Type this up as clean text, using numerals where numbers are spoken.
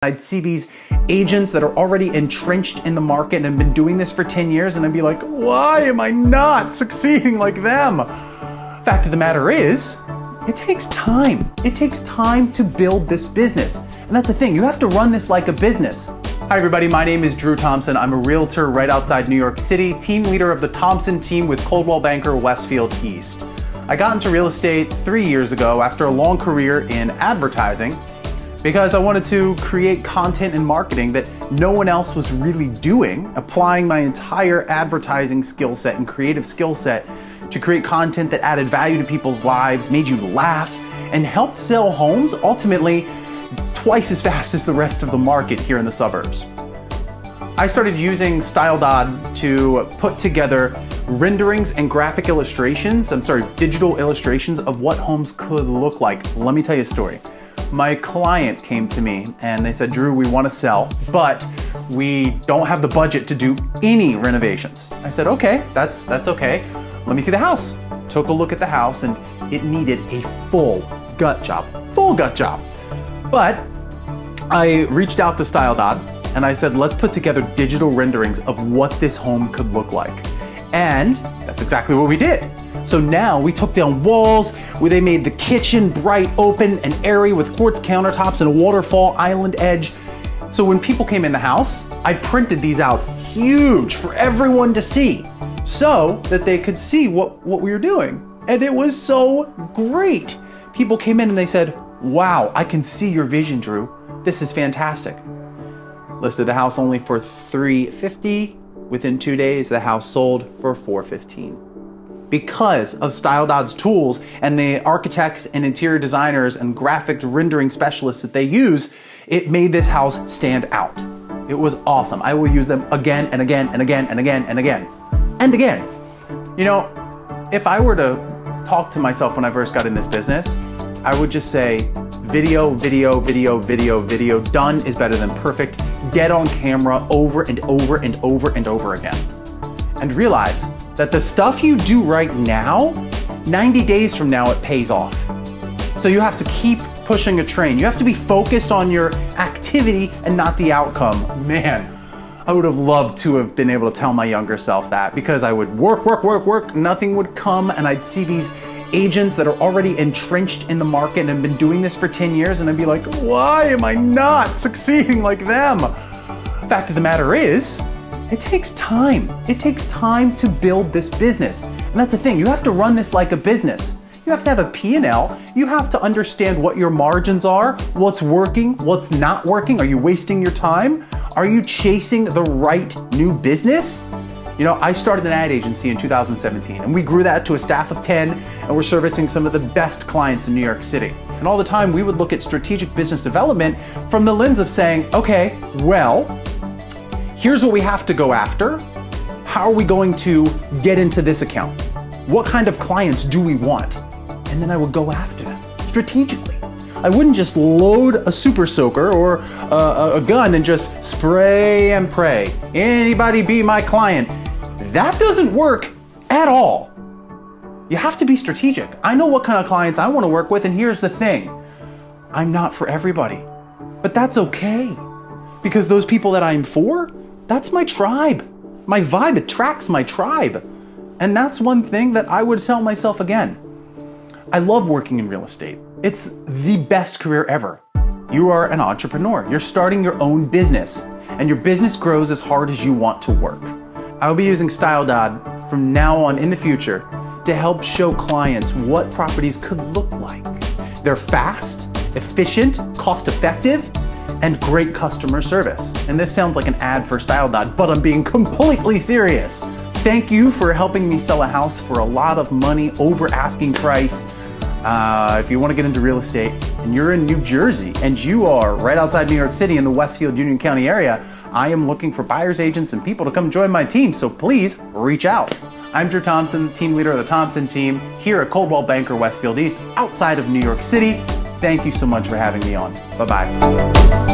I'd see these agents that are already entrenched in the market and have been doing this for 10 years, and I'd be like, why am I not succeeding like them? Fact of the matter is, it takes time. It takes time to build this business. And that's the thing, you have to run this like a business. Hi everybody, my name is Drew Thompson. I'm a realtor right outside New York City, team leader of the Thompson team with Coldwell Banker Westfield East. I got into real estate 3 years ago after a long career in advertising, because I wanted to create content and marketing that no one else was really doing, applying my entire advertising skill set and creative skill set to create content that added value to people's lives, made you laugh, and helped sell homes ultimately twice as fast as the rest of the market here in the suburbs. I started using Styldod to put together renderings and graphic illustrations, digital illustrations of what homes could look like. Let me tell you a story. My client came to me and they said, Drew, we want to sell, but we don't have the budget to do any renovations. I said, okay, that's okay. Let me see the house. Took a look at the house and it needed a full gut job. But I reached out to Styldod and I said, let's put together digital renderings of what this home could look like. And that's exactly what we did. So now we took down walls where they made the kitchen bright, open, and airy with quartz countertops and a waterfall island edge. So when people came in the house, I printed these out huge for everyone to see so that they could see what we were doing. And it was so great. People came in and they said, wow, I can see your vision, Drew. This is fantastic. Listed the house only for $350. Within 2 days, the house sold for $415. Because of Styldod's tools and the architects and interior designers and graphic rendering specialists that they use, it made this house stand out. It was awesome. I will use them again and again and again and again and again and again. You know, if I were to talk to myself when I first got in this business, I would just say, video, done is better than perfect. Get on camera over and over and over and over again. And realize that the stuff you do right now, 90 days from now, it pays off. So you have to keep pushing a train. You have to be focused on your activity and not the outcome. Man, I would have loved to have been able to tell my younger self that, because I would work, nothing would come, and I'd see these agents that are already entrenched in the market and have been doing this for 10 years, and I'd be like, why am I not succeeding like them? Fact of the matter is, it takes time. It takes time to build this business. And that's the thing, you have to run this like a business. You have to have a P&L. You have to understand what your margins are, what's working, what's not working. Are you wasting your time? Are you chasing the right new business? You know, I started an ad agency in 2017 and we grew that to a staff of 10 and we're servicing some of the best clients in New York City. And all the time we would look at strategic business development from the lens of saying, okay, well, here's what we have to go after. How are we going to get into this account? What kind of clients do we want? And then I would go after them strategically. I wouldn't just load a super soaker or a gun and just spray and pray. Anybody be my client. That doesn't work at all. You have to be strategic. I know what kind of clients I want to work with, and here's the thing. I'm not for everybody, but that's okay. Because those people that I'm for, that's my tribe. My vibe attracts my tribe. And that's one thing that I would tell myself again. I love working in real estate. It's the best career ever. You are an entrepreneur. You're starting your own business, and your business grows as hard as you want to work. I'll be using Styldod from now on in the future to help show clients what properties could look like. They're fast, efficient, cost-effective, and great customer service. And this sounds like an ad for Styldod, but I'm being completely serious. Thank you for helping me sell a house for a lot of money over asking price. If you want to get into real estate and you're in New Jersey and you are right outside New York City in the Westfield Union County area, I am looking for buyers agents and people to come join my team, so please reach out. I'm Drew Thompson, team leader of the Thompson team here at Coldwell Banker Westfield East outside of New York City. Thank you so much for having me on. Bye-bye.